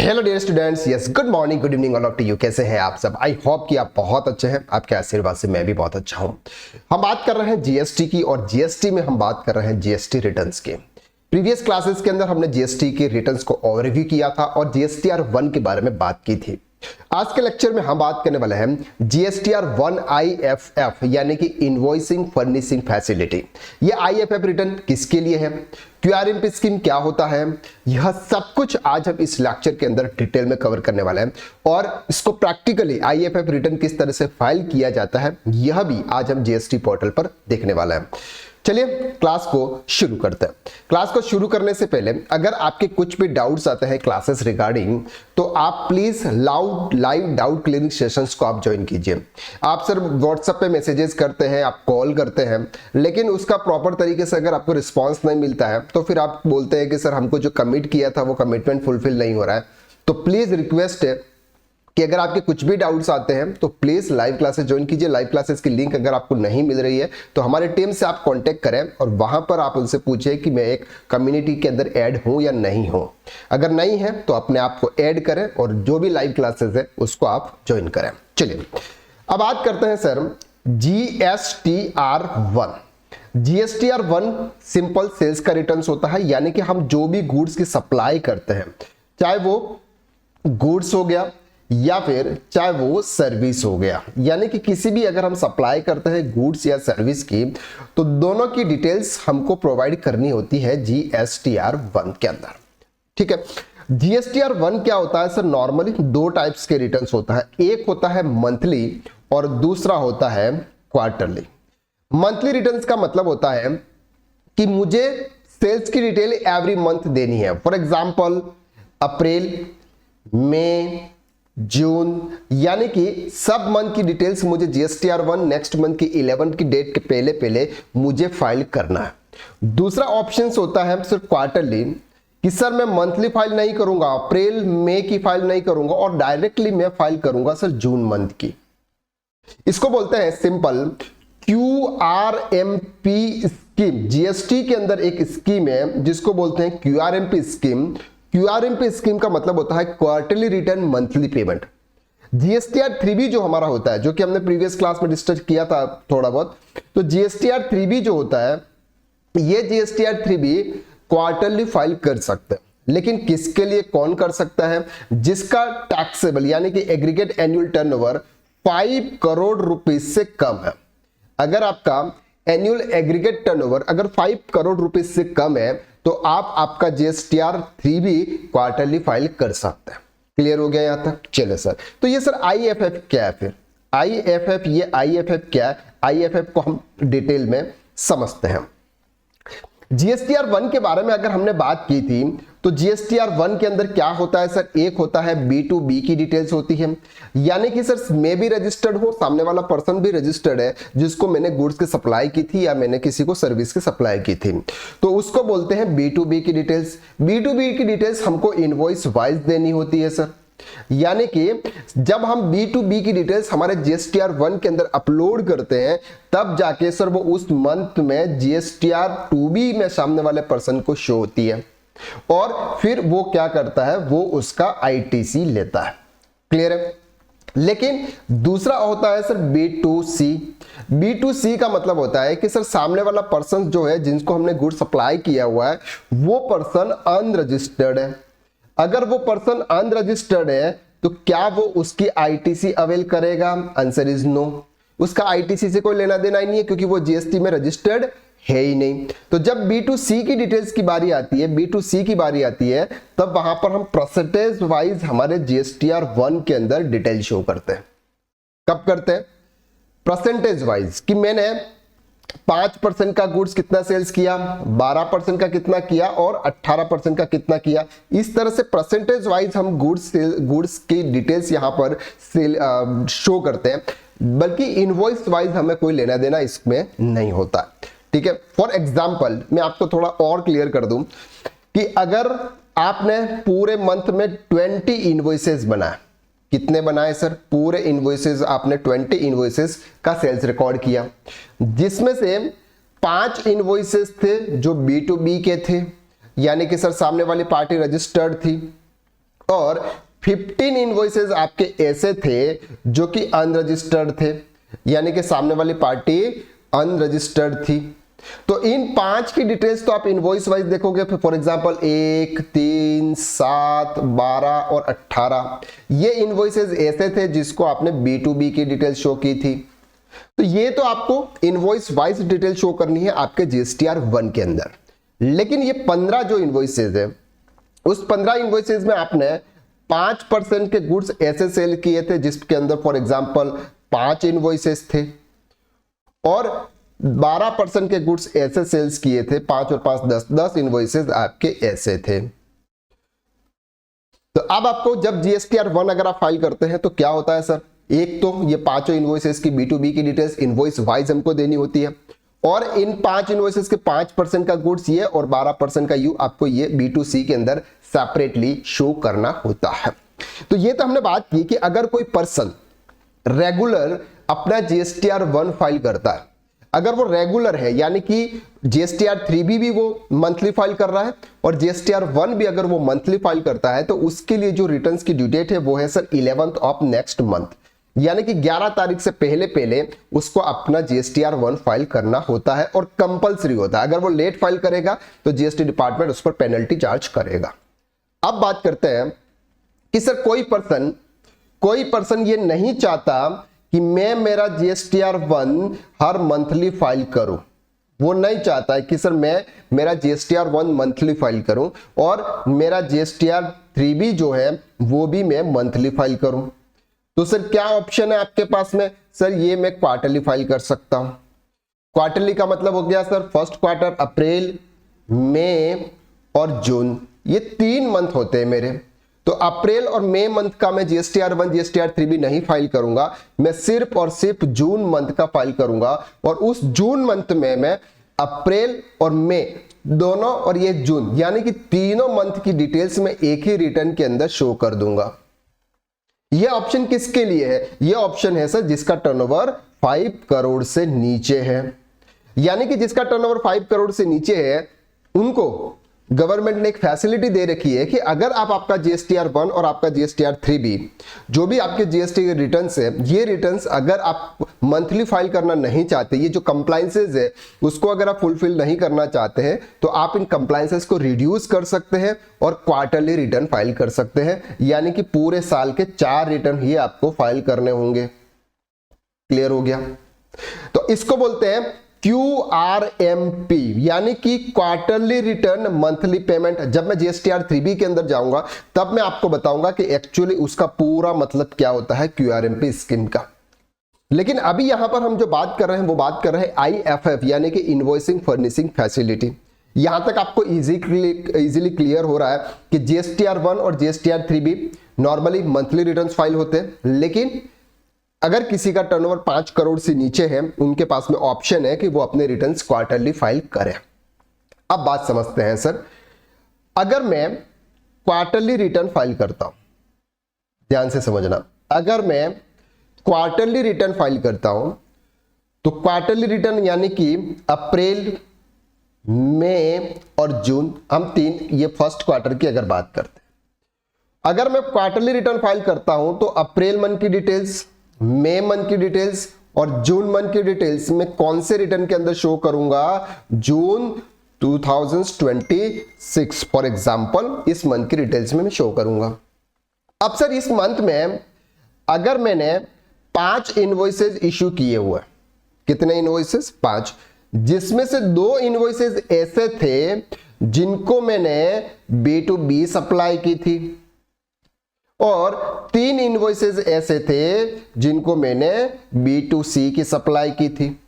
Hello dear students, yes good morning, good evening all of you. कैसे हैं आप सब? आई होप कि आप बहुत अच्छे हैं। आपके आशीर्वाद से मैं भी बहुत अच्छा हूं। हम बात कर रहे हैं जीएसटी की, और जीएसटी में हम बात कर रहे हैं जीएसटी रिटर्न्स की। प्रीवियस क्लासेस के अंदर हमने जीएसटी के रिटर्न्स को ओवरव्यू किया था और जीएसटीआर 1 के बारे में बात की थी। आज के लेक्चर में हम बात करने वाले हैं जीएसटीआर 1 IFF यानी कि इनवॉइसिंग फर्निशिंग फैसिलिटी। ये IFF रिटर्न किसके लिए है, QRMP स्कीम क्या होता है, यह सब कुछ आज हम इस लेक्चर के अंदर डिटेल में कवर करने वाले हैं। और इसको प्रैक्टिकली IFF रिटर्न किस तरह से फाइल किया जाता है यह भी आज हम जीएसटी पोर्टल पर देखने वाला है। चलिए क्लास को शुरू करते हैं। क्लास को शुरू करने से पहले अगर आपके कुछ भी डाउट्स आते हैं क्लासेस रिगार्डिंग, तो आप please live doubt clearing sessions को आप ज्वाइन कीजिए। आप सर व्हाट्सएप पे मैसेजेस करते हैं, आप कॉल करते हैं, लेकिन उसका प्रॉपर तरीके से अगर आपको रिस्पॉन्स नहीं मिलता है तो फिर आप बोलते हैं कि सर हमको जो कमिट किया था वो कमिटमेंट फुलफिल नहीं हो रहा है। तो प्लीज रिक्वेस्ट है कि अगर आपके कुछ भी डाउट्स आते हैं तो प्लीज लाइव क्लासेस ज्वाइन कीजिए। लाइव क्लासेस की लिंक अगर आपको नहीं मिल रही है तो हमारे टीम से आप कांटेक्ट करें और वहां पर आप उनसे पूछें कि मैं एक कम्युनिटी के अंदर ऐड हूं या नहीं हूं। अगर नहीं है तो अपने आप को ऐड करें और जो भी लाइव क्लासेस है उसको आप ज्वाइन करें। चलिए अब बात करते हैं sir GSTR 1। GSTR 1 simple sales का रिटर्न्स होता है, यानी कि हम जो भी गुड्स की सप्लाई करते हैं, चाहे वो गुड्स हो गया या फिर चाहे वो सर्विस हो गया, यानी कि किसी भी अगर हम सप्लाई करते हैं गुड्स या सर्विस की, तो दोनों की डिटेल्स हमको प्रोवाइड करनी होती है GSTR 1 के अंदर। ठीक है, GSTR 1 क्या होता है सर? नॉर्मली दो टाइप्स के रिटर्न्स होता है, एक होता है मंथली और दूसरा होता है क्वार्टरली। मंथली रिटर्न्स का मतलब होता है कि मुझे सेल्स की डिटेल एवरी मंथ देनी है। फॉर एग्जाम्पल अप्रैल, मई, जून, यानी कि सब मंथ की डिटेल्स मुझे GSTR 1 नेक्स्ट मंथ की 11 की डेट के पहले पहले मुझे फाइल करना है। दूसरा ऑप्शन होता है सिर्फ क्वार्टरली, कि सर मैं मंथली फाइल नहीं करूंगा, अप्रैल मई की फाइल नहीं करूंगा और डायरेक्टली मैं फाइल करूंगा सर जून मंथ की। इसको बोलते हैं सिंपल QRMP स्कीम। जीएसटी के अंदर एक स्कीम है जिसको बोलते हैं QRMP स्कीम। QRMP स्कीम का मतलब होता है quarterly return monthly payment. GSTR 3B जो हमारा होता है, जो कि हमने प्रीवियस क्लास में डिस्कस किया था थोड़ा बहुत, तो GSTR 3B जो होता है, ये GSTR 3B क्वार्टरली फाइल कर सकते हैं। लेकिन किसके लिए, कौन कर सकता है? जिसका टैक्सेबल यानी कि aggregate annual turnover 5 crore rupees से कम है। अगर आपका एनुअल एग्रीगेट टर्नओवर अगर 5 करोड़ रुपीस से कम है तो आप आपका GSTR 3B क्वार्टरली फाइल कर सकते हैं। क्लियर हो गया यहां तक? चले सर, तो ये सर IFF क्या है? फिर IFF, ये IFF क्या है? IFF को हम डिटेल में समझते हैं। GSTR 1 के बारे में अगर हमने बात की थी तो GSTR 1 के अंदर क्या होता है सर? एक होता है B2B की डिटेल्स होती है, यानी कि सर मैं भी रजिस्टर्ड हूं, सामने वाला पर्सन भी रजिस्टर्ड है, जिसको मैंने गुड्स की सप्लाई की थी या मैंने किसी को सर्विस की सप्लाई की थी, तो उसको बोलते हैं B2B की डिटेल्स। B2B की डिटेल्स हमको इनवॉइस वाइज देनी होती है सर, यानी कि जब हम B2B की डिटेल्स हमारे GSTR 1 के अंदर अपलोड करते हैं तब जाके सर वो उस मंथ में GSTR 2B में सामने वाले पर्सन को शो होती है और फिर वो क्या करता है, वो उसका ITC लेता है। क्लियर है? लेकिन दूसरा होता है सर B2C। B2C का मतलब होता है कि सर सामने वाला पर्सन जो है, जिनको हमने गुड सप्लाई किया हुआ है, वो पर्सन अनरजिस्टर्ड है। अगर वो पर्सन अनरजिस्टर्ड है तो क्या वो उसकी ITC अवेल करेगा? Answer is no. उसका ITC से कोई लेना देना ही नहीं है, क्योंकि वो GST में रजिस्टर्ड है ही नहीं। तो जब B2C की डिटेल्स की बारी आती है, B2C की बारी आती है, तब वहां पर हम परसेंटेज वाइज हमारे GSTR 1 के अंदर डिटेल शो करते हैं। कब करते हैं? परसेंटेज वाइज, कि मैंने 5% का गुड्स कितना सेल्स किया, 12% का कितना किया और 18% का कितना किया। इस तरह से परसेंटेज वाइज हम गुड्स की डिटेल्स यहां पर शो करते हैं, बल्कि इनवॉइस वाइज हमें कोई लेना देना इसमें नहीं होता। ठीक है, फॉर एग्जांपल मैं आपको थोड़ा और क्लियर कर दूं कि अगर आपने पूरे मंथ में 20 इनवॉइसेस बनाए, कितने बनाए सर? पूरे इनवॉइसेस आपने 20 इनवॉइसेस का सेल्स रिकॉर्ड किया, जिसमें से 5 इनवॉइसेस थे जो B2B के थे, यानी कि सर सामने वाली पार्टी रजिस्टर्ड थी, और 15 इनवॉइसेस आपके ऐसे थे जो कि अनरजिस्टर्ड थे, यानी कि सामने वाली पार्टी अनरजिस्टर्ड थी। तो इन 5 की डिटेल्स तो आप इनवॉइस वाइज देखोगे, फॉर एग्जांपल 1, 3, 7, 12 और 18 ये इनवॉइसेस ऐसे थे जिसको आपने B2B की डिटेल शो की थी। तो ये तो आपको इनवॉइस वाइज डिटेल शो करनी है आपके GSTR 1 के अंदर। लेकिन ये 15 जो इनवॉइसेस है, उस 15 इनवॉइसेस में आपने 5% के गुड्स ऐसे सेल किए थे जिसके अंदर फॉर एग्जांपल 5 इनवॉइसेस थे, और 12% के गुड्स ऐसे सेल्स किए थे, 5 और 5 10 इनवॉइसेस आपके ऐसे थे। तो अब आपको जब GSTR 1 अगर आप फाइल करते हैं तो क्या होता है सर, एक तो ये 5 इनवॉइसेस की B2B की डिटेल्स इनवॉइस वाइज हमको देनी होती है, और इन 5 इनवॉइसेस के 5% का गुड्स ये और 12% का यू आपको ये B2C के अंदर सेपरेटली शो करना होता है। तो ये तो हमने बात की कि अगर कोई पर्सन रेगुलर अपना GSTR 1 फाइल करता है, अगर वो रेगुलर है यानी कि GSTR 3B भी वो मंथली फाइल कर रहा है और GSTR 1 भी अगर वो मंथली फाइल करता है, तो उसके लिए जो रिटर्न्स की ड्यू डेट है वो है sir 11th of next month, यानी कि 11 तारीख से पहले पहले उसको अपना GSTR 1 फाइल करना होता है और कंपलसरी होता है। अगर वो लेट फाइल करेगा तो GST डिपार्टमेंट उस पर पेनल्टी चार्ज करेगा। अब बात करते हैं कि सर कोई पर्सन ये नहीं चाहता कि मैं मेरा GSTR 1 हर मंथली फाइल करूं, वो नहीं चाहता है कि सर मैं मेरा GSTR 1 मंथली फाइल करूं और मेरा GSTR 3B जो है वो भी मैं मंथली फाइल करूं। तो सर क्या ऑप्शन है आपके पास में, सर ये मैं क्वार्टरली फाइल कर सकता हूं। क्वार्टरली का मतलब हो गया सर फर्स्ट क्वार्टर, अप्रैल, मई और जून, ये 3 मंथ होते हैं मेरे। तो अप्रैल और मई मंथ का मैं GSTR 1 GSTR 3B नहीं फाइल करूंगा, मैं सिर्फ और सिर्फ जून मंथ का फाइल करूंगा, और उस जून मंथ में मैं अप्रैल और मई दोनों और ये जून यानी कि तीनों मंथ की डिटेल्स में एक ही रिटर्न के अंदर शो कर दूंगा। ये ऑप्शन किसके लिए है, ये ऑप्शन है सर जिसका टर्नओवर 5 करोड़ से नीचे है, यानी कि जिसका टर्नओवर 5 करोड़ से नीचे है उनको गवर्नमेंट ने एक फैसिलिटी दे रखी है कि अगर आप आपका GSTR 1 और आपका GSTR 3B जो भी आपके GST के रिटर्न्स है, ये रिटर्न्स अगर आप मंथली फाइल करना नहीं चाहते, ये जो कंप्लायंसेस है उसको अगर आप फुलफिल नहीं करना चाहते हैं, तो आप इन कंप्लायंसेस को रिड्यूस कर सकते हैं और क्वार्टरली रिटर्न फाइल कर सकते हैं, यानी कि पूरे साल के 4 रिटर्न ही आपको फाइल करने होंगे। क्लियर हो गया? तो इसको बोलते हैं QRMP, यानी कि क्वार्टरली रिटर्न मंथली पेमेंट। जब मैं GSTR 3B के अंदर जाऊंगा तब मैं आपको बताऊंगा कि एक्चुअली उसका पूरा मतलब क्या होता है QRMP स्कीम का। लेकिन अभी यहां पर हम जो बात कर रहे हैं वो बात कर रहे हैं IFF यानी कि इनवॉइसिंग फर्निशिंग फैसिलिटी। यहां तक आपको इजीली क्लियर हो रहा है कि GSTR 1 और GSTR 3B normally monthly returns file होते हैं, लेकिन अगर किसी का टर्नओवर 5 करोड़ से नीचे है उनके पास में ऑप्शन है कि वो अपने रिटर्न्स क्वार्टरली फाइल करें। अब बात समझते हैं सर, अगर मैं क्वार्टरली रिटर्न फाइल करता हूं, ध्यान से समझना, अगर मैं क्वार्टरली रिटर्न फाइल करता हूं तो क्वार्टरली रिटर्न यानी कि अप्रैल, मई और जून, हम 3 ये फर्स्ट क्वार्टर की अगर बात करते हैं, अगर मैं क्वार्टरली रिटर्न फाइल करता हूं तो अप्रैल मंथ की डिटेल्स, मई मंथ की डिटेल्स और जून मंथ की डिटेल्स में कौन से रिटर्न के अंदर शो करूंगा, जून 2026 फॉर एग्जांपल इस मंथ की डिटेल्स में मैं शो करूंगा। अब सर इस मंथ में अगर मैंने 5 इनवॉइसेस इश्यू किए हुए, कितने इनवॉइसेस? 5, जिसमें से 2 इनवॉइसेस ऐसे थे जिनको मैंने B2B सप्लाई की थी और 3 इनवॉइसेस ऐसे थे जिनको मैंने B2C की सप्लाई की थी।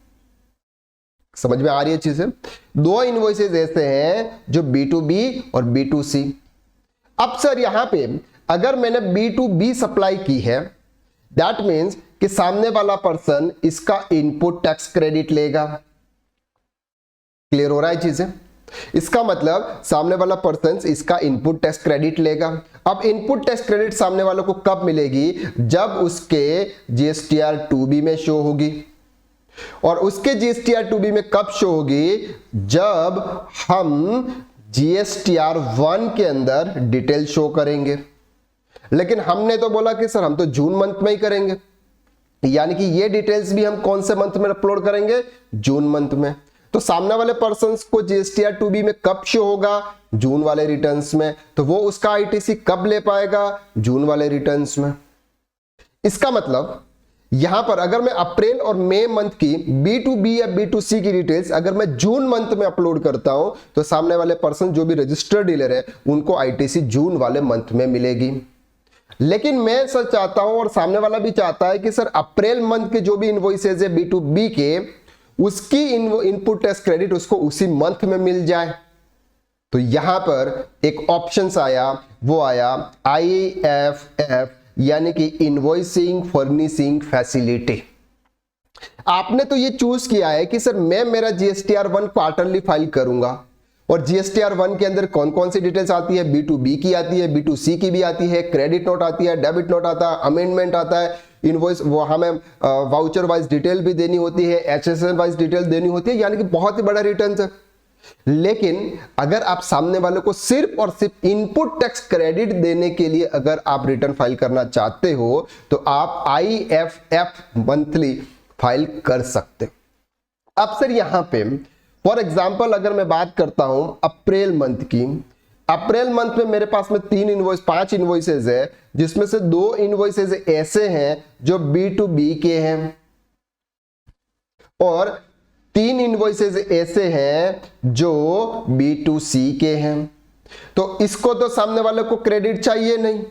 समझ में आ रही है चीजें? 2 इनवॉइसेस ऐसे हैं जो B2B और B2C। अब सर यहां पे अगर मैंने B2B सप्लाई की है, दैट मीन्स कि सामने वाला पर्सन इसका इनपुट टैक्स क्रेडिट लेगा। क्लियर हो रहा है चीजें? इसका मतलब सामने वाला पर्सन इसका इनपुट टैक्स क्रेडिट लेगा। अब इनपुट टैक्स क्रेडिट सामने वालों को कब मिलेगी? जब उसके GSTR 2B में शो होगी। और उसके GSTR 2B में कब शो होगी? जब हम GSTR 1 के अंदर डिटेल शो करेंगे। लेकिन हमने तो बोला कि सर हम तो जून मंथ में ही करेंगे, यानी कि ये डिटेल्स भी हम कौन से मंथ में अपलोड करेंगे, जून मंथ में। तो सामने वाले पर्संस को जीएसटीआर 2B में कब शो होगा, जून वाले रिटर्न्स में, तो वो उसका आईटीसी कब ले पाएगा, जून वाले रिटर्न्स में। इसका मतलब यहां पर अगर मैं अप्रैल और मई मंथ की B2B या B2C की डिटेल्स अगर मैं जून मंथ में अपलोड करता हूं, तो सामने वाले पर्सन जो भी रजिस्टर्ड डीलर है उनको आईटीसी जून वाले मंथ में मिलेगी। लेकिन मैं सर चाहता हूं और सामने वाला भी चाहता है कि सर अप्रैल मंथ के जो भी इनवॉइसेज है B2B के, उसकी इनपुट टैक्स क्रेडिट उसको उसी मंथ में मिल जाए। तो यहां पर एक ऑप्शन आया, वो आया IFF, यानी कि इनवॉइसिंग फर्निशिंग फैसिलिटी। आपने तो ये चूज किया है कि सर मैं मेरा जीएसटीआर 1 क्वार्टरली फाइल करूंगा, और जीएसटीआर 1 के अंदर कौन कौन सी डिटेल्स आती है, B2B की आती है, B2C की भी आती है, क्रेडिट नोट आती है, डेबिट नोट आता है, अमेंडमेंट आता है, इनवॉइस वो हमें वाउचर वाइज डिटेल भी देनी होती है, HSN वाइज डिटेल देनी होती है, यानी कि बहुत ही बड़ा रिटर्न है। लेकिन अगर आप सामने वाले को सिर्फ और सिर्फ इनपुट टैक्स क्रेडिट देने के लिए अगर आप रिटर्न फाइल करना चाहते हो, तो आप IFF मंथली फाइल कर सकते। अब सर यहां पे फॉर एग्जांपल अगर मैं बात करता हूं अप्रैल मंथ की, अप्रैल मंथ में मेरे पास में 5 इनवॉइसेज है, जिसमें से 2 इनवॉइसेज ऐसे हैं जो B2B के हैं, और 3 इनवॉइसेज ऐसे हैं जो B2C के हैं। तो इसको तो सामने वाले को क्रेडिट चाहिए नहीं।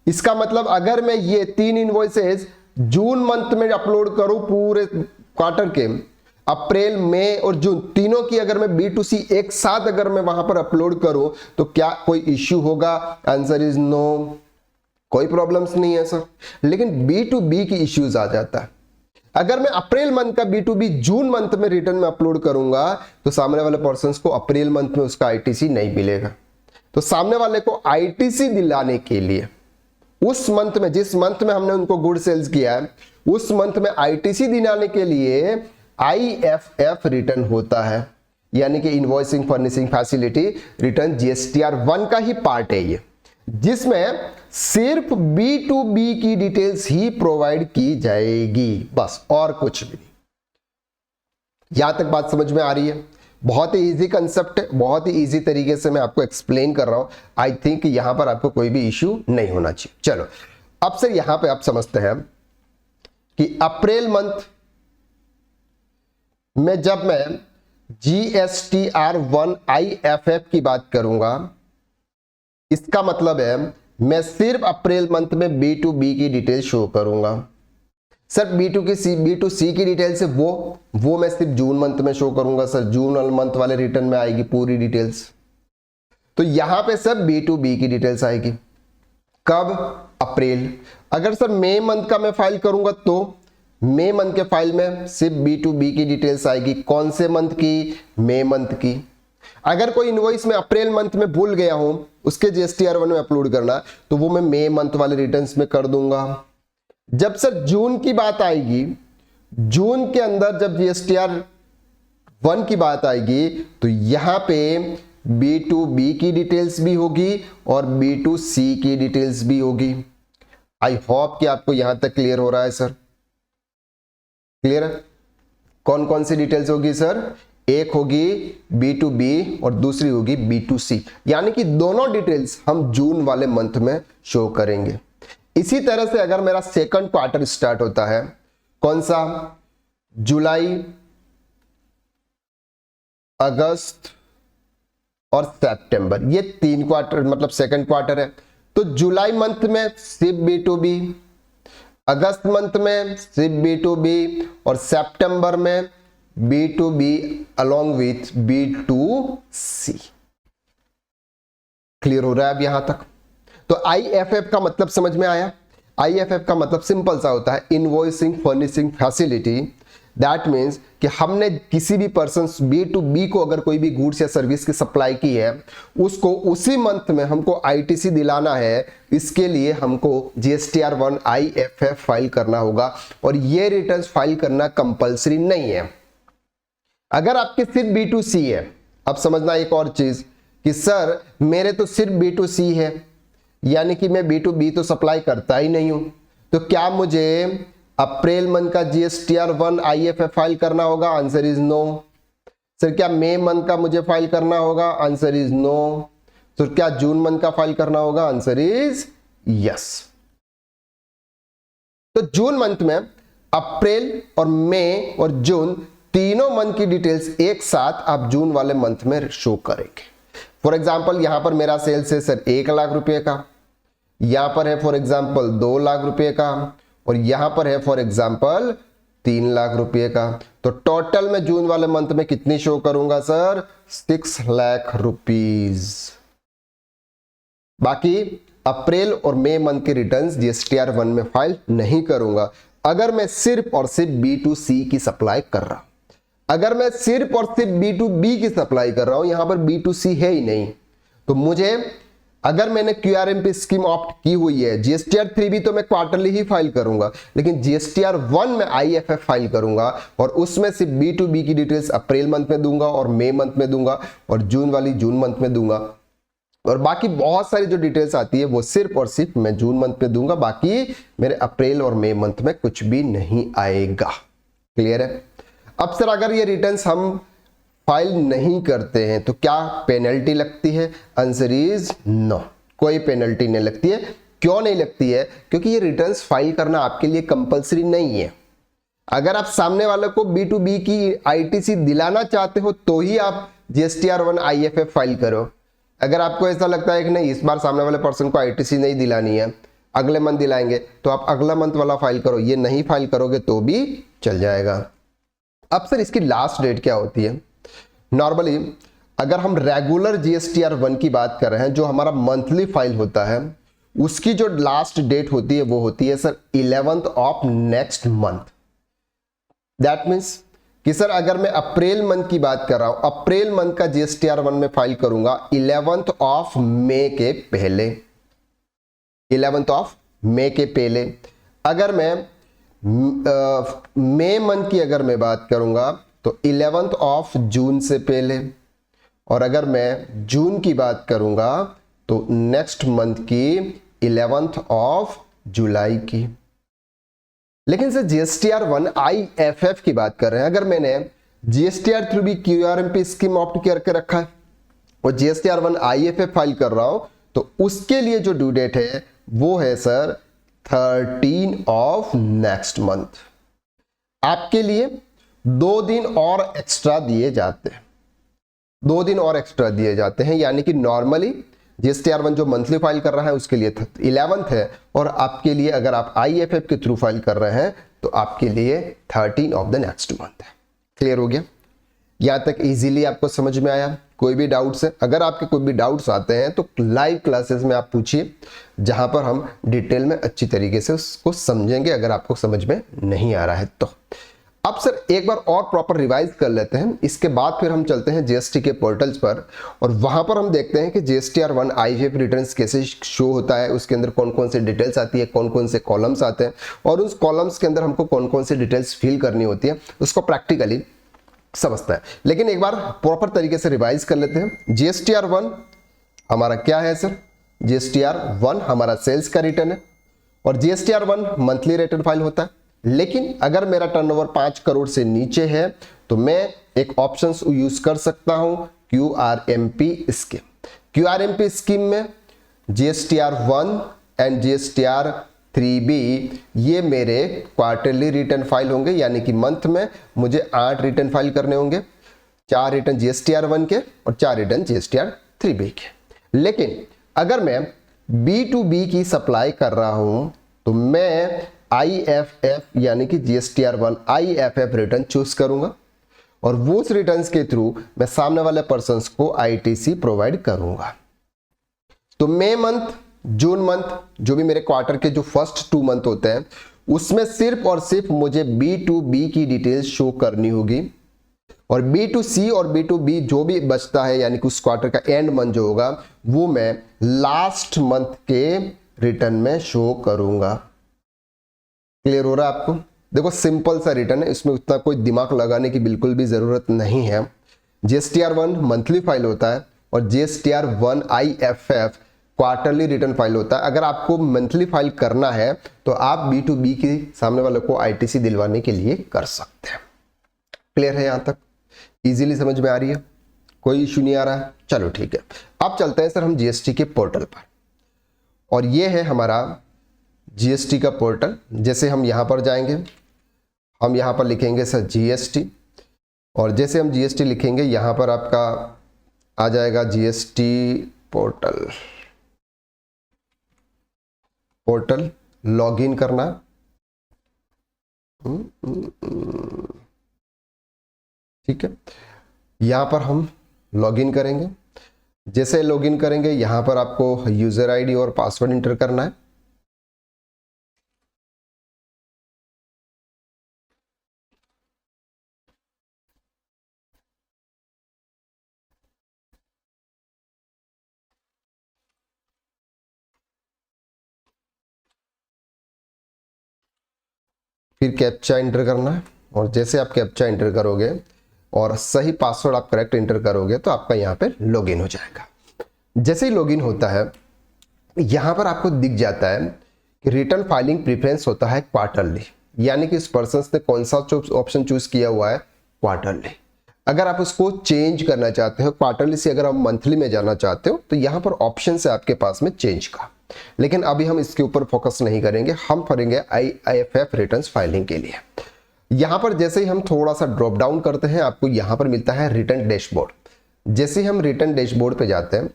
इसका मतलब अगर मैं ये 3 इनवॉइसेज जून मंथ में अपलोड करूं, पूरे क्वार्टर के अप्रैल मई और जून तीनों की अगर मैं B2C एक साथ अगर मैं वहां पर अपलोड करूं, तो क्या कोई इश्यू होगा? आंसर इज नो, कोई प्रॉब्लम्स नहीं है सर। लेकिन B2B की इश्यूज आ जाता है। अगर मैं अप्रैल मंथ का B2B जून मंथ में रिटर्न में अपलोड करूंगा, तो सामने वाले पर्सन्स को अप्रैल मंथ में उसका आईटीसी नहीं मिलेगा। तो सामने वाले को आईटीसी दिलाने के लिए उस मंथ में, जिस मंथ में हमने उनको गुड सेल्स किया है, उस मंथ में आईटीसी दिलाने के लिए IFF रिटर्न होता है, यानी कि invoicing furnishing facility return GSTR 1 का ही पार्ट है ये, जिसमें सिर्फ B2B की डिटेल्स ही प्रोवाइड की जाएगी, बस और कुछ भी नहीं। यहां तक बात समझ में आ रही है? बहुत ही इजी कंसेप्ट है, बहुत ही इजी तरीके से मैं आपको एक्सप्लेन कर रहा हूं। आई थिंक यहां पर आपको कोई भी इश्यू नहीं होना चाहिए। चलो अब से यहां पे आप समझते हैं कि अप्रैल मंथ में जब मैं GSTR 1 IFF की बात करूंगा, इसका मतलब है मैं सिर्फ अप्रैल मंथ में B2B की डिटेल शो करूंगा। सर B2C की डिटेल से वो मैं सिर्फ जून मंथ में शो करूंगा सर, जून मंथ वाले रिटर्न में आएगी पूरी डिटेल्स। तो यहां पे सब B2B की डिटेल्स आएगी। कब? अप्रैल। अगर सर मई मंथ का मैं फाइल करूंगा, तो मई मंथ के फाइल में सिर्फ B2B की डिटेल्स आएगी। कौन से मंथ की? मई मंथ की। अगर कोई इनवॉइस में अप्रैल मंथ में भूल गया हूं उसके जीएसटीआर 1 में अपलोड करना, तो वो मैं मई मंथ वाले रिटर्न्स में कर दूंगा। जब सर जून की बात आएगी, जून के अंदर जब जीएसटीआर 1 की बात आएगी, तो यहां पे B2B की डिटेल्स भी होगी और B2C की डिटेल्स भी होगी। आई होप कि आपको यहां तक क्लियर हो रहा है सर। क्लियर है? कौन कौन सी डिटेल्स होगी सर? एक होगी B2B और दूसरी होगी B2C, यानी कि दोनों डिटेल्स हम जून वाले मंथ में शो करेंगे। इसी तरह से अगर मेरा सेकंड क्वार्टर स्टार्ट होता है, कौन सा? जुलाई, अगस्त और सितंबर, ये 3 क्वार्टर मतलब सेकंड क्वार्टर है। तो जुलाई मंथ में सिर्फ B2B, अगस्त मंथ में सिर्फ B2B और सितंबर में B2B along with B2C। Clear हो रहा है अब यहां तक? तो IFF का मतलब समझ में आया? IFF का मतलब सिंपल सा होता है invoicing furnishing facility. That means कि हमने किसी भी पर्सन B2B को अगर कोई भी गुड्स या सर्विस की सप्लाई की है, उसको उसी मंथ में हमको आईटीसी दिलाना है। इसके लिए हमको GSTR 1 IFF फाइल करना होगा, और ये रिटर्न्स फाइल करना कंपलसरी नहीं है। अगर आपके सिर्फ B2C है, अब समझना एक और चीज कि सर मेरे तो सिर्फ B2C है, यानी कि मैं B2B तो सप्लाई करता ही नहीं हूं। तो क्या मुझे अप्रैल मंथ का GSTR1 IFF फाइल करना होगा? Answer is no. सर क्या मई मंथ का मुझे फाइल करना होगा? Answer is no. तो क्या जून मंथ का फाइल करना होगा? Answer is yes. तो जून मंथ में अप्रैल और मई और जून तीनों मंथ की डिटेल्स एक साथ आप जून वाले मंथ में शो करेंगे। फॉर एग्जांपल यहां पर मेरा सेल्स है सर 1 लाख रुपए का, यहां पर है फॉर एग्जांपल 2 लाख रुपए का, और यहां पर है फॉर एग्जांपल 3 लाख रुपए का। तो टोटल में जून वाले मंथ में कितनी शो करूंगा सर? 6 लाख रुपीज। बाकी अप्रैल और मई मंथ के रिटर्न्स GSTR1 में फाइल नहीं करूंगा अगर मैं सिर्फ और सिर्फ B2C की सप्लाई कर रहा हूं। अगर मैं सिर्फ और सिर्फ B2B की सप्लाई कर रहा हूं, यहां पर B2C है ही नहीं, तो मुझे अगर मैंने QRMP स्कीम ऑप्ट की हुई है, GSTR3 तो मैं क्वार्टरली ही फाइल करूंगा, लेकिन GSTR1 में IFF फाइल करूंगा और उसमें सिर्फ B2B की डिटेल्स अप्रैल मंथ में दूंगा और मई मंथ में दूंगा और जून वाली जून मंथ में दूंगा, और बाकी बहुत सारी जो डिटेल्स आती है वो सिर्फ और सिर्फ मैं जून मंथ में दूंगा। बाकी मेरे अप्रैल और मई मंथ में कुछ भी नहीं आएगा। क्लियर है? अब सर अगर ये रिटर्न्स हम फाइल नहीं करते हैं तो क्या पेनल्टी लगती है? आंसर इज नो, कोई पेनल्टी नहीं लगती है। क्यों नहीं लगती है? क्योंकि ये रिटर्न्स फाइल करना आपके लिए कंपलसरी नहीं है। अगर आप सामने वाले को B2B की ITC दिलाना चाहते हो तो ही आप GSTR1 IFF फाइल करो। अगर आपको ऐसा लगता है कि नहीं इस बार सामने वाले पर्सन को ITC नहीं दिलानी है, अगले मंथ दिलाएंगे, तो आप अगला मंथ वाला फाइल करो। ये नहीं फाइल करोगे तो भी चल जाएगा। अब सर इसकी लास्ट डेट क्या होती है? नॉर्मली अगर हम रेगुलर GSTR1 की बात कर रहे हैं, जो हमारा मंथली फाइल होता है, उसकी जो लास्ट डेट होती है वो होती है sir 11th of next month. That means कि सर अगर मैं अप्रैल मंथ की बात कर रहा हूं, अप्रैल मंथ का GSTR1 में फाइल करूंगा 11th ऑफ मई के पहले, 11th ऑफ मई के पहले। अगर मैं मई मंथ की अगर मैं बात करूंगा तो 11th ऑफ जून से पहले, और अगर मैं जून की बात करूंगा तो नेक्स्ट मंथ की 11th ऑफ जुलाई की। लेकिन सर GSTR1 IFF की बात कर रहे हैं, अगर मैंने GSTR3 QRMP स्कीम ऑप्ट करके रखा है और GSTR1 IFF फाइल कर रहा हूं, तो उसके लिए जो ड्यू डेट है वो है सर 13 ऑफ नेक्स्ट मंथ। आपके लिए 2 दिन और एक्स्ट्रा दिए जाते हैं, 2 दिन और एक्स्ट्रा दिए जाते हैं। यानी कि नॉर्मली GSTR1 जो मंथली फाइल कर रहा है उसके लिए 11th है, और आपके लिए अगर आप IFF के थ्रू फाइल कर रहे हैं तो आपके लिए 13 ऑफ द नेक्स्ट मंथ है। क्लियर हो गया? यहां तक इजीली आपको समझ में आया? कोई भी डाउट्स है? अगर आपके कोई भी डाउट्स आते हैं तो लाइव क्लासेस में आप पूछिए, जहां पर हम डिटेल में अच्छी तरीके से उसको समझेंगे, अगर आपको समझ में नहीं आ रहा है तो। अब सर एक बार और प्रॉपर रिवाइज कर लेते हैं, इसके बाद फिर हम चलते हैं GST के पोर्टल्स पर और वहां पर हम देखते हैं कि GSTR1 IFF रिटर्न्स कैसे शो होता है, उसके अंदर कौन कौन से डिटेल्स आती है, कौन कौन से कॉलम्स आते हैं, और उस कॉलम्स के अंदर हमको कौन कौन से डिटेल्स फिल करनी होती है, उसको प्रैक्टिकली समझता है। लेकिन एक बार प्रॉपर तरीके से रिवाइज कर लेते हैं। GSTR1 हमारा क्या है सर? GSTR1 हमारा सेल्स का रिटर्न है और GSTR1 मंथली रिटर्न फाइल होता है। लेकिन अगर मेरा टर्नओवर 5 करोड़ से नीचे है तो मैं एक ऑप्शन यूज कर सकता हूं, QRMP स्कीम। QRMP स्कीम में GSTR1 एंड GSTR3B ये मेरे क्वार्टरली रिटर्न फाइल होंगे, यानी कि मंथ में मुझे 8 रिटर्न फाइल करने होंगे, 4 रिटर्न GSTR1 के और 4 रिटर्न GSTR3B के। लेकिन अगर मैं B2B की सप्लाई कर रहा हूं तो मैं IFF यानी कि GSTR1 IFF रिटर्न चूज करूंगा और वो उस रिटर्न्स के थ्रू मैं सामने वाले पर्सन्स को ITC प्रोवाइड करूंगा। तो मई मंथ, जून मंथ, जो भी मेरे क्वार्टर के जो फर्स्ट 2 मंथ होते हैं, उसमें सिर्फ और सिर्फ मुझे B2B की डिटेल्स शो करनी होगी, और B2C और B2B जो भी बचता है यानी कि उस क्वार्टर का एंड मंथ जो होगा वो मैं लास्ट मंथ के रिटर्न में शो करूंगा। क्लियर हो रहा है आपको? देखो सिंपल सा रिटर्न है, इसमें उतना कोई दिमाग लगाने की बिल्कुल भी जरूरत नहीं है। GSTR1 मंथली फाइल होता है और GSTR1 IFF quarterly return file होता है। अगर आपको मंथली फाइल करना है तो आप B2B के सामने वालों को ITC दिलवाने के लिए कर सकते हैं। क्लियर है? यहां तक इजीली समझ में आ रही है? कोई इशू नहीं आ रहा है? चलो ठीक है। अब चलते हैं सर हम GST के पोर्टल पर, और ये है हमारा GST का पोर्टल। जैसे हम यहां पर जाएंगे, हम यहां पर लिखेंगे सर GST, और जैसे हम GST लिखेंगे यहां पर आपका आ जाएगा GST पोर्टल। पोर्टल लॉगिन करना, ठीक है। यहां पर हम लॉगिन करेंगे। जैसे लॉगिन करेंगे यहां पर आपको यूजर आईडी और पासवर्ड इंटर करना है। फिर कैप्चा इंटर करना है, और जैसे आप कैप्चा इंटर करोगे और सही पासवर्ड आप करेक्ट इंटर करोगे तो आपका यहाँ पे लॉगिन हो जाएगा। जैसे ही लॉगिन होता है यहाँ पर आपको दिख जाता है कि रिटर्न फाइलिंग प्रेफरेंस होता है क्वार्टरली, यानी कि इस पर्सन ने कौन सा ऑप्शन चूज किया हुआ है, क्वार्टरली। अगर आप उसको चेंज करना चाहते हो क्वार्टरली से, अगर आप मंथली में जाना चाहते हो तो यहाँ पर ऑप्शन है आपके पास में चेंज का, लेकिन अभी हम इसके ऊपर फोकस नहीं करेंगे, हम करेंगे IIFF रिटर्न्स फाइलिंग के लिए। यहां पर जैसे ही हम थोड़ा सा ड्रॉप डाउन करते हैं आपको यहां पर मिलता है रिटर्न डैशबोर्ड। जैसे ही हम रिटर्न डैशबोर्ड पे जाते हैं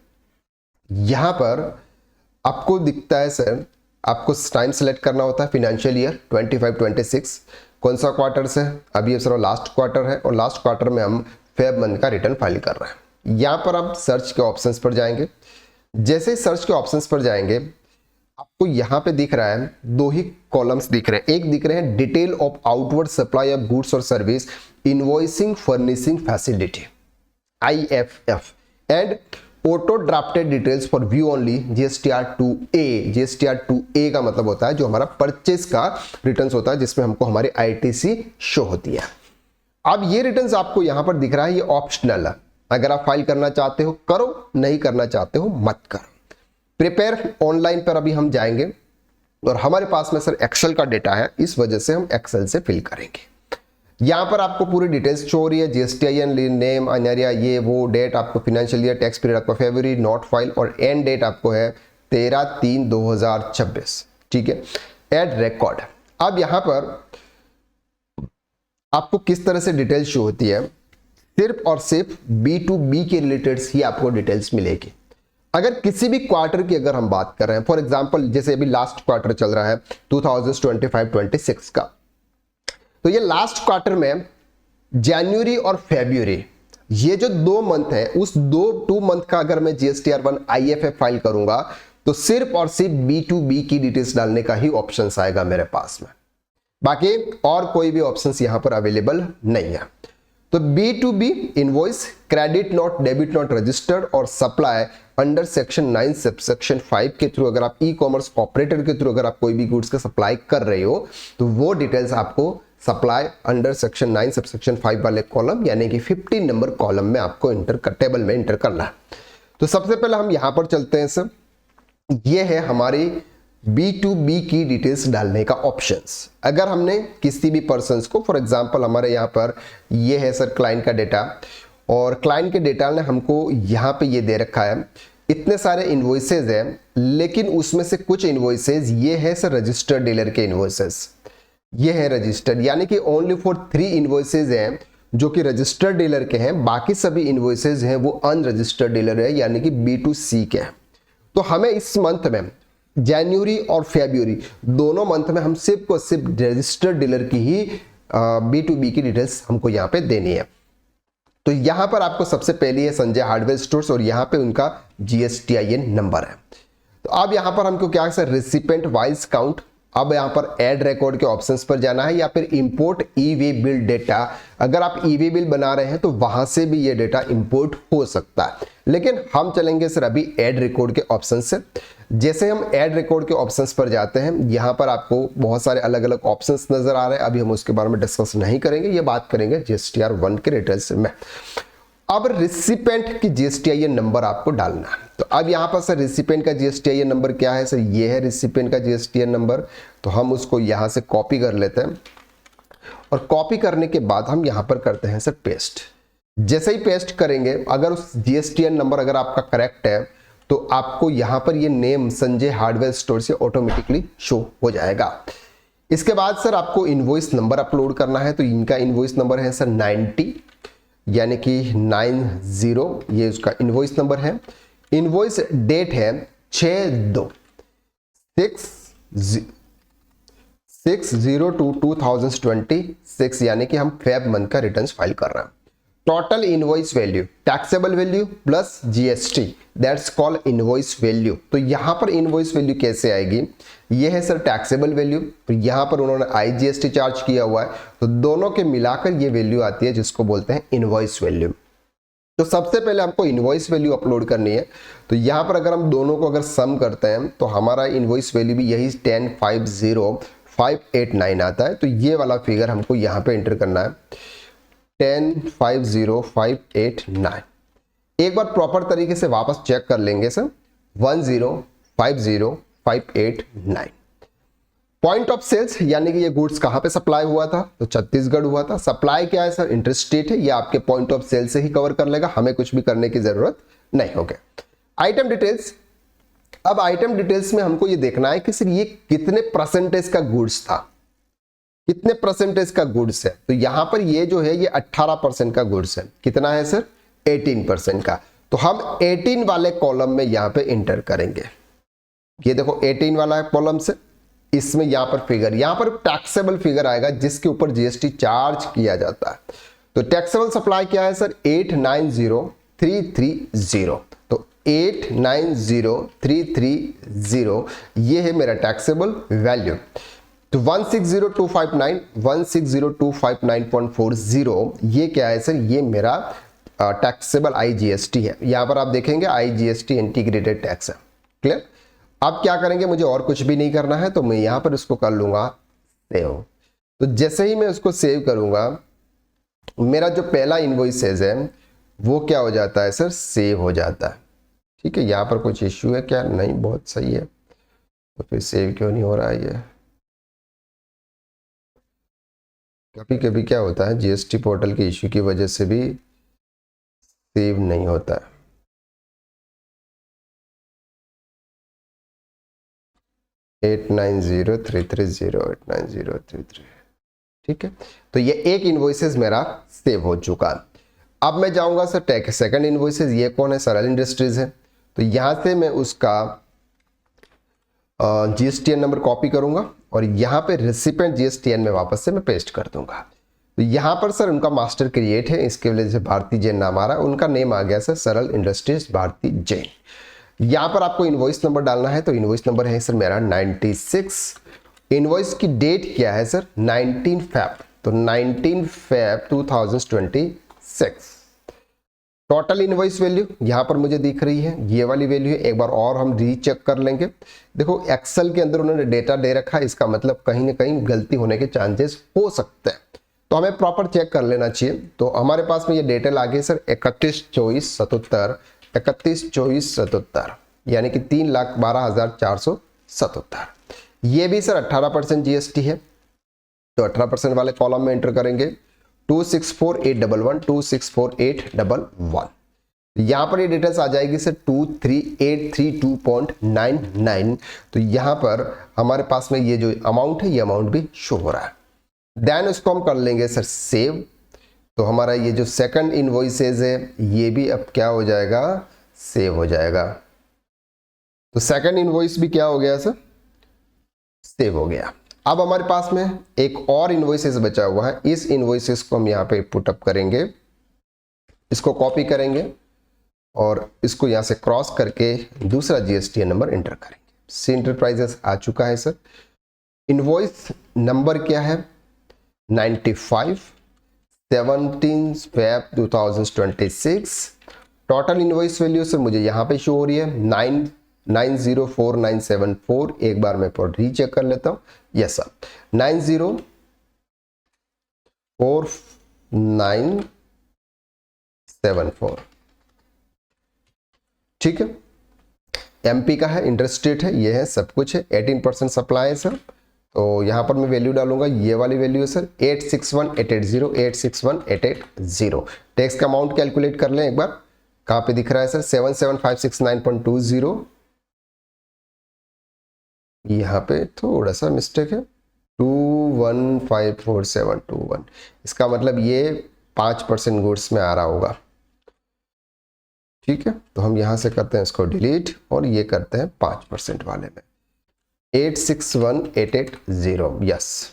यहां पर आपको दिखता है सर, आपको टाइम सेलेक्ट करना होता है फाइनेंशियल ईयर 25-26, कौन सा क्वार्टर से, अभी ये सर लास्ट क्वार्टर है और लास्ट क्वार्टर में हम फेब मंथ का रिटर्न फाइल कर रहे हैं। यहां पर आप सर्च के ऑप्शंस पर जाएंगे। जैसे ही सर्च के ऑप्शंस पर जाएंगे आपको यहां पे दिख रहा है दो ही कॉलम्स दिख रहे हैं। एक दिख रहे हैं detail of outward supply of goods और service invoicing furnishing facility IFF and auto drafted details for view only GSTR 2A। GSTR 2A का मतलब होता है जो हमारा परचेज का रिटर्न्स होता है, जिसमें हमको हमारी ITC शो होती है। अब ये रिटर्न्स आपको यहां पर दिख रहा है, ये ऑप्शनल है। अगर आप फाइल करना चाहते हो करो, नहीं करना चाहते हो मत करो। प्रिपेयर ऑनलाइन पर अभी हम जाएंगे और हमारे पास में सर एक्सेल का डेटा है, इस वजह से हम एक्सेल से फिल करेंगे। यहां पर आपको पूरी डिटेल्स शो हो रही है, GSTIN, नेम, अनरिया, ये वो, डेट आपको फाइनेंशियल ईयर, टैक्स पीरियड आपको फरवरी, नोट फाइल, और एंड डेट आपको है 13/3/2026, ठीक है। Add record. अब यहां पर आपको किस तरह से डिटेल्स शो होती है, सिर्फ और सिर्फ B2B के रिलेटेड ही आपको डिटेल्स मिलेगी। अगर किसी भी क्वार्टर की अगर हम बात कर रहे हैं, फॉर एग्जांपल जैसे अभी लास्ट क्वार्टर चल रहा है 2025-26 का, तो ये लास्ट क्वार्टर में जनवरी और फरवरी, ये जो 2 मंथ है, उस 2 मंथ का अगर मैं GSTR 1 IFF फाइल करूंगा तो सिर्फ और सिर्फ B2B की डिटेल्स डालने का ही ऑप्शन आएगा मेरे पास में, बाकी और कोई भी ऑप्शन यहां पर अवेलेबल नहीं है। तो B2B invoice, credit note, debit note registered और सप्लाई अंडर सेक्शन 9 सबसेक्शन 5 के थ्रू, अगर आप ई-कॉमर्स ऑपरेटर के थ्रू अगर आप कोई भी गुड्स का सप्लाई कर रहे हो तो वो डिटेल्स आपको सप्लाई अंडर सेक्शन 9 सबसेक्शन 5 वाले कॉलम यानी कि 15 नंबर कॉलम में आपको टेबल में इंटर करना है। तो सबसे पहले हम यहां पर चलते हैं सर, ये है हमारी B2B की डिटेल्स डालने का ऑप्शंस। अगर हमने किसी भी पर्सन्स को, फॉर एग्जांपल हमारे यहाँ पर ये है सर क्लाइंट का डेटा, और क्लाइंट के डेटा ने हमको यहाँ पे ये दे रखा है, इतने सारे इन्वॉइसेज हैं, लेकिन उसमें से कुछ इन्वॉइसेज ये है सर रजिस्टर्ड डीलर के इन्वॉइसेस, ये है रजिस्टर्ड, यानी कि ओनली फॉर 3 इन्वॉइसेज हैं जो कि रजिस्टर्ड डीलर के हैं, बाकी सभी इन्वॉइसेज हैं वो अनरजिस्टर्ड डीलर है यानी कि B2C के हैं। तो हमें इस मंथ में जनवरी और फरवरी दोनों मंथ में हम सिर्फ को सिर्फ रजिस्टर्ड डीलर की ही B2B की डिटेल्स हमको यहाँ पे देनी है। तो यहाँ पर आपको सबसे पहले है संजय हार्डवेयर स्टोर्स और यहाँ पे उनका GSTIN नंबर है। तो अब यहाँ पर हमको क्या है रिसिपेंट वाइज काउंट, अब यहाँ पर ऐड रिकॉर्ड के ऑप्शंस पर जाना है या फिर इंपोर्ट ई-वे बिल डेटा। अगर आप ई-वे बिल बना रहे हैं तो वहां से भी ये डेटा इंपोर्ट हो सकता है, लेकिन हम चलेंगे सर अभी ऐड रिकॉर्ड के ऑप्शन से। जैसे हम ऐड रिकॉर्ड के ऑप्शंस पर जाते हैं, यहाँ पर आपको बहुत सारे अलग अलग ऑप्शंस नजर आ रहे हैं, अभी हम उसके बारे में डिस्कस नहीं करेंगे, ये बात करेंगे GSTR 1 के डिटेल्स में। अब रिसिपेंट की GSTIN नंबर आपको डालना है। तो अब यहाँ पर सर रिसिपेंट का जीएसटीआईएन नंबर क्या है सर, ये है रिसिपेंट का जीएसटीआईएन नंबर। तो हम उसको यहाँ से कॉपी कर लेते हैं और कॉपी करने के बाद हम यहाँ पर करते हैं सर पेस्ट। जैसे ही पेस्ट करेंगे, अगर उस जीएसटीआईएन नंबर अगर आपका करेक्ट है तो आपको यहाँ पर ये नेम संजय हार्डवेयर स्टोर से ऑटोमेटिकली शो हो जाएगा। इसके बाद सर आपको इनवॉइस नंबर अपलोड करना है। तो इनका इनवॉइस नंबर है सर 90 यानी कि 90, ये उसका इनवॉइस नंबर है। इनवॉइस डेट है 6/02/2026 यानी कि हम फेब मंथ का रिटर्न्स फाइल कर रहे हैं। Total invoice value, taxable value plus GST, that's called invoice value. तो यहां पर इनवॉइस वैल्यू कैसे आएगी, ये है सर टैक्सेबल वैल्यू। तो यहां पर उन्होंने आईजीएसटी चार्ज किया हुआ है, तो दोनों के मिलाकर ये वैल्यू आती है जिसको बोलते हैं इनवॉइस वैल्यू। तो सबसे पहले हमको इनवॉइस वैल्यू अपलोड करनी है। तो यहां पर अगर हम दोनों को अगर सम करते हैं तो हमारा इनवॉइस वैल्यू भी यही 10,50,589 आता है। तो ये वाला फिगर हमको यहाँ पे एंटर करना है, 10,50,589। एक बार प्रॉपर तरीके से वापस चेक कर लेंगे सर, 10,50,589। पॉइंट ऑफ सेल्स यानी कि ये गुड्स कहां पे सप्लाई हुआ था, तो छत्तीसगढ़ हुआ था। सप्लाई क्या है सर, इंटर स्टेट है, ये आपके पॉइंट ऑफ सेल से ही कवर कर लेगा, हमें कुछ भी करने की जरूरत नहीं होगी। आइटम डिटेल्स, अब आइटम डिटेल्स में हमको ये देखना है कि सर ये कितने परसेंटेज का गुड्स था, कितने परसेंटेज का गुड्स है। तो यहां पर ये जो है ये 18% का गुड्स है। कितना है सर, 18% का। तो हम 18 वाले कॉलम में यहां पे इंटर करेंगे। ये देखो 18 वाला कॉलम से, इसमें यहां पर फिगर, यहां पर टैक्सेबल फिगर आएगा जिसके ऊपर जीएसटी चार्ज किया जाता है। तो टैक्सेबल सप्लाई क्या है सर, 890,330। तो 890,330 ये है मेरा टैक्सेबल वैल्यू। तो 160,259 160,259.40 ये क्या है सर, ये मेरा टैक्सेबल आईजीएसटी है। यहां पर आप देखेंगे आईजीएसटी इंटीग्रेटेड टैक्स है। क्लियर। अब क्या करेंगे, मुझे और कुछ भी नहीं करना है, तो मैं यहां पर इसको कर लूंगा सेव। तो जैसे ही मैं उसको सेव करूंगा, मेरा जो पहला इनवॉइसेज है वो क्या हो जाता है सर, सेव हो जाता है। ठीक है, यहां पर कुछ इश्यू है क्या, नहीं, बहुत सही है। तो फिर सेव क्यों नहीं हो रहा है, ये कभी कभी क्या होता है जीएसटी पोर्टल के इश्यू की वजह से भी सेव नहीं होता है। एट 890,330 ठीक है। तो ये एक इनवॉइसेस मेरा सेव हो चुका है। अब मैं जाऊंगा सर सेकंड इनवॉइसेस, ये कौन है, सरल इंडस्ट्रीज है। तो यहां से मैं उसका जीएसटीएन नंबर कॉपी करूंगा और यहां पे रेसिपिएंट जीएसटीएन में वापस से मैं पेस्ट कर दूंगा। तो यहां पर सर उनका मास्टर क्रिएट है, इसके वजह से भारती जैन नाम आ रहा है, उनका नेम आ गया सर सरल इंडस्ट्रीज भारती जैन। यहां पर आपको इनवॉइस नंबर डालना है। तो इनवॉइस नंबर है सर मेरा 96। इनवॉइस की डेट क्या है सर, 19 फेब। तो 19 फेब 2026। टोटल इनवॉइस वैल्यू यहां पर मुझे दिख रही है, ये वाली वैल्यू है। एक बार और हम रीचेक कर लेंगे। देखो एक्सेल के अंदर उन्होंने डेटा दे रखा है, इसका मतलब कहीं ना कहीं गलती होने के चांसेस हो सकते हैं, तो हमें प्रॉपर चेक कर लेना चाहिए। तो हमारे पास में ये डेटा आ गई सर 31/24/77, 31/24/77 यानी कि 3,12,477। ये भी सर 18% जीएसटी है। तो 18% वाले कॉलम में एंटर करेंगे 264,811 264,811। यहां पर ये डिटेल्स आ जाएगी सर 23,832.99। तो यहां पर हमारे पास में ये जो अमाउंट है, ये अमाउंट भी शो हो रहा है। देन उसको हम कर लेंगे सर सेव। तो हमारा ये जो सेकंड इनवॉइसेज है ये भी अब क्या हो जाएगा, सेव हो जाएगा। तो सेकंड इनवॉइस भी क्या हो गया सर, सेव हो गया। अब हमारे पास में एक और इनवॉइसेस बचा हुआ है, इस इनवॉइसेस को हम यहाँ पे पुट अप करेंगे, इसको कॉपी करेंगे और इसको यहाँ से क्रॉस करके दूसरा जीएसटीएन नंबर एंटर करेंगे। सी इंटरप्राइजेस आ चुका है सर। इनवॉइस नंबर क्या है, 95 17 Feb 2026। Total invoice value sir मुझे यहाँ पे शो हो रही है 9904974। एक बार मैं रीचेक कर लेता हूँ, यस सर 904,974। ठीक है। एमपी का है, इंटरस्टेट है, ये है, सब कुछ है। 18% सप्लाई है सर। तो यहाँ पर मैं वैल्यू डालूंगा, ये वाली वैल्यू है सर 861880, 861880। टैक्स का अमाउंट कैलकुलेट कर लें एक बार, कहाँ पे दिख रहा है सर 77569.20। यहाँ पे थोड़ा सा मिस्टेक है, 21544721। इसका मतलब ये 5% गुड्स में आ रहा होगा। ठीक है, तो हम यहां से करते हैं इसको डिलीट और ये करते हैं 5% वाले में 861880। यस,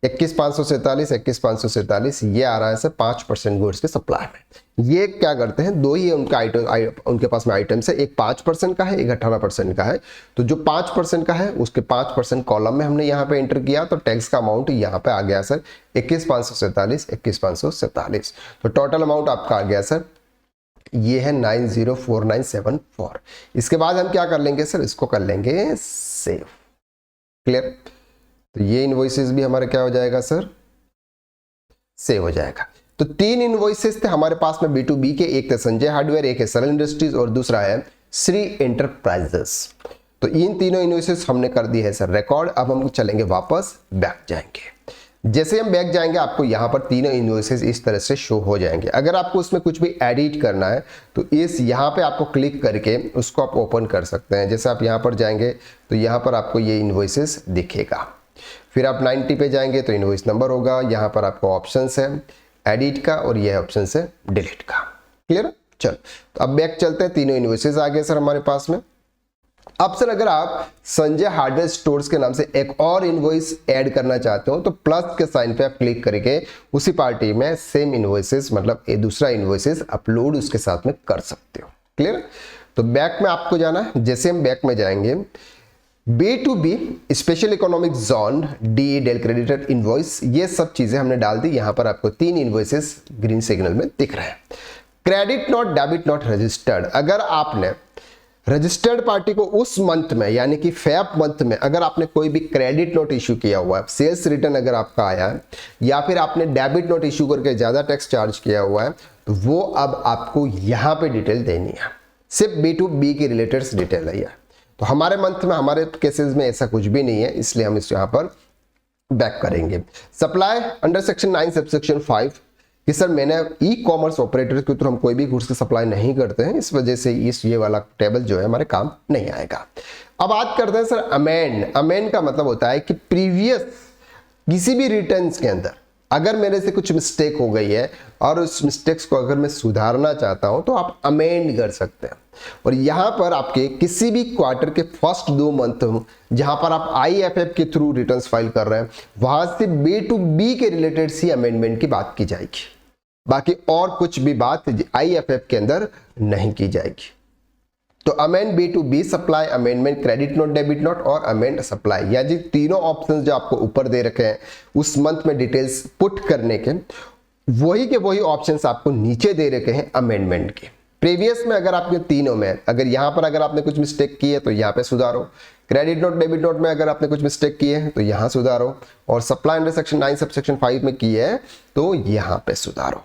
21547, 21547 ये आ रहा है सर 5% गुड्स के सप्लाई में। ये क्या करते हैं, दो ही उनका आइटम, उनके पास में आइटम्स है, एक 5% का है, एक 18% का है। तो जो 5% का है उसके 5% कॉलम में हमने यहाँ पे एंटर किया, तो टैक्स का अमाउंट यहाँ पे आ गया सर 21547, 21547। तो टोटल अमाउंट आपका आ गया सर ये है 904974। इसके बाद हम क्या कर लेंगे सर, इसको कर लेंगे सेव। क्लियर, तो ये इनवॉइसेस भी हमारे क्या हो जाएगा सर, सेव हो जाएगा। तो 3 इनवॉइसेस थे हमारे पास में B2B के, एक थे संजय हार्डवेयर, एक है सरल इंडस्ट्रीज और दूसरा है श्री एंटरप्राइजेस। तो इन तीनों इनवॉइसेस हमने कर दी है सर रिकॉर्ड। अब हम चलेंगे वापस, बैक जाएंगे। जैसे हम बैक जाएंगे आपको यहाँ पर तीनों इनवॉइसेस इस तरह से शो हो जाएंगे। अगर आपको उसमें कुछ भी एडिट करना है तो इस यहाँ पे आपको क्लिक करके उसको आप ओपन कर सकते हैं। जैसे आप यहाँ पर जाएंगे तो यहाँ पर आपको ये इनवॉइसेस दिखेगा। फिर आप 90 पे जाएंगे तो इनवॉइस नंबर होगा, यहाँ पर आपको ऑप्शंस है एडिट का और यह ऑप्शन है डिलीट का। क्लियर, चलो तो अब बैक चलते हैं। तीनों इनवॉइसेस आ गए सर हमारे पास में। अब सर अगर आप संजय हार्डवेयर स्टोर्स के नाम से एक और इनवॉइस ऐड करना चाहते हो तो प्लस के साइन पे आप क्लिक करके उसी पार्टी में सेम इनवॉइसेस, मतलब ये दूसरा इनवॉइसेस अपलोड उसके साथ में कर सकते हो। क्लियर, तो बैक में आपको जाना है। जैसे हम बैक में जाएंगे, B2B special economic zone, DE डेल क्रेडिटर इनवॉइस, ये सब चीजें हमने डाल दी। यहां पर आपको 3 इनवॉइसेस ग्रीन सिग्नल में दिख रहे हैं। Credit note, debit note registered, अगर आपने रजिस्टर्ड पार्टी को उस मंथ में यानी कि फेब मंथ में अगर आपने कोई भी क्रेडिट नोट इशू किया हुआ है, सेल्स रिटर्न अगर आपका आया है या फिर आपने डेबिट नोट इशू करके ज्यादा टैक्स चार्ज किया हुआ है, तो वो अब आपको यहां पे डिटेल देनी है। सिर्फ B2B की रिलेटेड डिटेल है यह। तो हमारे मंथ में, हमारे केसेस में ऐसा कुछ भी नहीं है, इसलिए हम इस यहां पर बैक करेंगे। सप्लाई अंडर सेक्शन 9 सबसेक्शन 5 कि सर मैंने ई कॉमर्स ऑपरेटर के थ्रू हम कोई भी गुड्स की सप्लाई नहीं करते हैं, इस वजह से ये वाला टेबल जो है हमारे काम नहीं आएगा। अब बात करते हैं सर अमेंड। अमेंड का मतलब होता है कि प्रीवियस किसी भी रिटर्न्स के अंदर अगर मेरे से कुछ मिस्टेक हो गई है और उस मिस्टेक्स को अगर मैं सुधारना चाहता हूं तो आप अमेंड कर सकते हैं। और यहां पर आपके किसी भी क्वार्टर के फर्स्ट 2 मंथ जहां पर आप IFF के थ्रू रिटर्न्स फाइल कर रहे हैं, वहां से B2B के रिलेटेड सी अमेंडमेंट की बात की जाएगी। बाकी और कुछ भी बात IFF के अंदर नहीं की जाएगी। तो amend B2B supply, amendment credit note, debit note और अमेंड सप्लाई, या जी तीनों ऑप्शंस जो आपको ऊपर दे रखे हैं उस मंथ में डिटेल्स पुट करने के, वही के वही ऑप्शंस आपको नीचे दे रखे हैं अमेंडमेंट के। प्रीवियस में अगर आपके तीनों में अगर यहां पर अगर आपने कुछ मिस्टेक की है तो यहां पे सुधारो, क्रेडिट नोट डेबिट नोट में अगर आपने कुछ मिस्टेक की है तो यहां सुधारो, और सप्लाई अंडर सेक्शन 9 सबसेक्शन 5 में की है तो यहां पे सुधारो।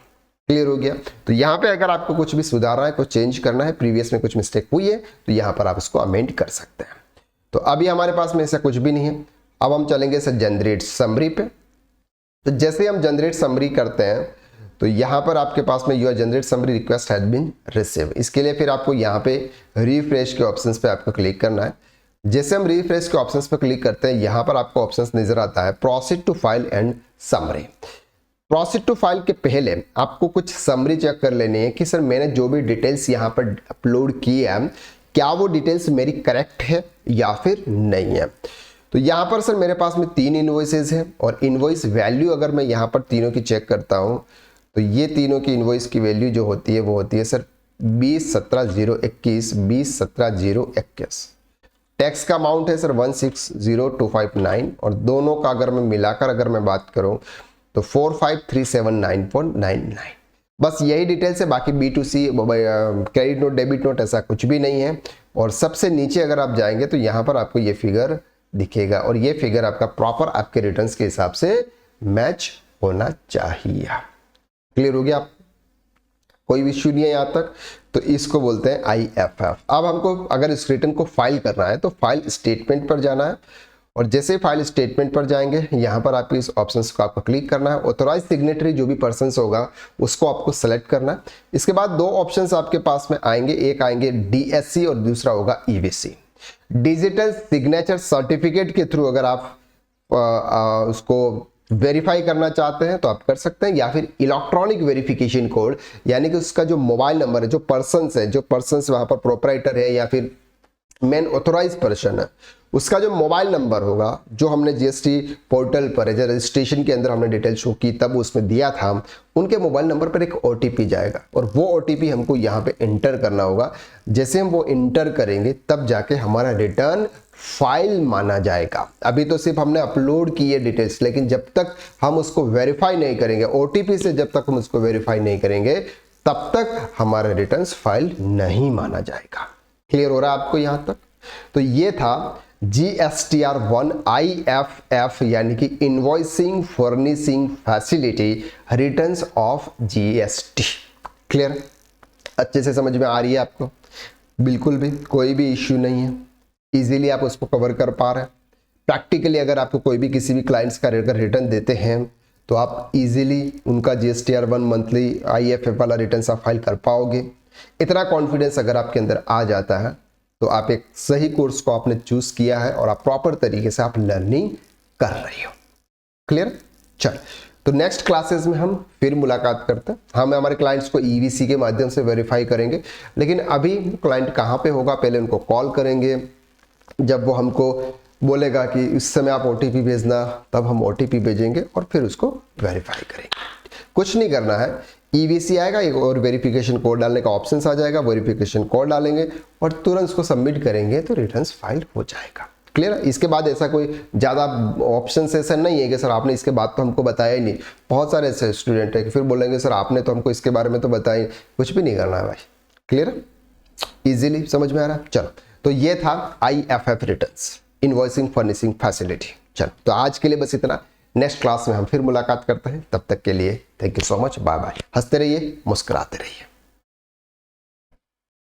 क्लियर हो गया। तो यहाँ पे अगर आपको कुछ भी सुधारना है, कुछ चेंज करना है, प्रीवियस में कुछ मिस्टेक हुई है तो यहाँ पर आप इसको अमेंड कर सकते हैं। तो अभी हमारे पास में ऐसा कुछ भी नहीं है। अब हम चलेंगे सर जनरेट समरी पे। तो जैसे हम जनरेट समरी करते हैं तो यहाँ पर आपके पास में your generate summary request had been receive. इसके लिए फिर आपको यहाँ पे रिफ्रेश के ऑप्शंस पे आपको क्लिक करना है। जैसे हम रिफ्रेश के ऑप्शंस पे क्लिक करते हैं, यहाँ पर आपको ऑप्शंस नजर आता है proceed to file and summary. Proceed to file के पहले आपको कुछ समरी चेक कर लेनी है कि सर मैंने जो भी डिटेल्स यहाँ पर अपलोड की है क्या वो डिटेल्स मेरी करेक्ट है या फिर नहीं है। तो यहाँ पर सर मेरे पास में 3 इनवॉइसेस हैं और इनवॉइस वैल्यू अगर मैं यहाँ पर तीनों की चेक करता हूँ तो ये तीनों की इनवॉइस की वैल्यू जो होती है वो होती है सर 2017-021, 2017-021। टैक्स का अमाउंट है सर 160,259 और दोनों का अगर मैं मिलाकर अगर मैं बात करूँ तो 45,379.99। बस यही डिटेल्स है, बाकी B2C credit note debit note ऐसा कुछ भी नहीं है। और सबसे नीचे अगर आप जाएंगे तो यहाँ पर आपको ये फिगर दिखेगा और ये फिगर आपका प्रॉपर आपके रिटर्न्स के हिसाब से मैच होना चाहिए। क्लियर हो गया आप? कोई इश्यू नहीं है यहाँ तक। तो इसको बोलते हैं IFF। अब हमको अगर इस रिटर्न को फाइल करना है तो फाइल स्टेटमेंट पर जाना है, और जैसे फाइल स्टेटमेंट पर जाएंगे यहाँ पर आपको इस ऑप्शन को आपको क्लिक करना है। ऑथोराइज सिग्नेटरी जो भी पर्सन होगा उसको आपको सेलेक्ट करना है। इसके बाद दो ऑप्शंस आपके पास में आएंगे, एक आएंगे DSC और दूसरा होगा EVC। डिजिटल सिग्नेचर सर्टिफिकेट के थ्रू अगर आप उसको वेरीफाई करना चाहते हैं तो आप कर सकते हैं, या फिर इलेक्ट्रॉनिक वेरिफिकेशन कोड, यानी कि उसका जो मोबाइल नंबर है, जो पर्सन्स वहां पर प्रोपराइटर है या फिर मेन ऑथोराइज पर्सन है, उसका जो मोबाइल नंबर होगा जो हमने GST पोर्टल पर जब रजिस्ट्रेशन के अंदर हमने डिटेल शो की तब उसमें दिया था, उनके मोबाइल नंबर पर एक OTP जाएगा और वो OTP हमको यहाँ पे इंटर करना होगा। जैसे हम वो इंटर करेंगे तब जाके हमारा रिटर्न फाइल माना जाएगा। अभी तो सिर्फ हमने अपलोड की है डिटेल्स, लेकिन जब तक हम उसको वेरीफाई नहीं करेंगे, OTP से जब तक हम उसको वेरीफाई नहीं करेंगे तब तक हमारा रिटर्न फाइल नहीं माना जाएगा। क्लियर हो रहा है आपको यहां तक? तो ये था GSTR1 IFF यानी कि invoicing furnishing facility returns of GST। Clear? अच्छे से समझ में आ रही है आपको? बिल्कुल भी कोई भी इश्यू नहीं है, इजीली आप उसको कवर कर पा रहे हैं। प्रैक्टिकली अगर आपको कोई भी किसी भी क्लाइंट्स का रिटर्न देते हैं तो आप इजीली उनका GSTR1 मंथली IFF वाला रिटर्न आप फाइल कर पाओगे। इतना कॉन्फिडेंस अगर आपके अंदर आ जाता है तो आप एक सही कोर्स को आपने चूज किया है और आप प्रॉपर तरीके से आप लर्निंग कर रही हो। क्लियर? चल, तो नेक्स्ट क्लासेस में हम फिर मुलाकात करते हैं। हम हमारे क्लाइंट्स को EVC के माध्यम से वेरीफाई करेंगे, लेकिन अभी क्लाइंट कहाँ पे होगा, पहले उनको कॉल करेंगे। जब वो हमको बोलेगा कि इस समय आप OTP भेजना, तब हम OTP भेजेंगे और फिर उसको वेरीफाई करेंगे। कुछ नहीं करना है, EVC आएगा, एक और वेरिफिकेशन कोड डालने का ऑप्शन आ जाएगा, वेरिफिकेशन कोड डालेंगे और तुरंत उसको सबमिट करेंगे तो रिटर्न्स फाइल हो जाएगा। क्लियर है? इसके बाद ऐसा कोई ज़्यादा ऑप्शन ऐसा नहीं है कि सर आपने इसके बाद तो हमको बताया ही नहीं। बहुत सारे ऐसे स्टूडेंट है कि फिर बोलेंगे सर आपने तो हमको इसके बारे में तो बताया ही। कुछ भी नहीं करना है भाई। क्लियर है? इजीली समझ में आ रहा है? चलो, तो ये था IFF returns, invoicing furnishing facility. चलो, तो आज के लिए बस इतना। नेक्स्ट क्लास में हम फिर मुलाकात करते हैं, तब तक के लिए thank you so much, bye bye. हंसते रहिए, मुस्कुराते रहिए।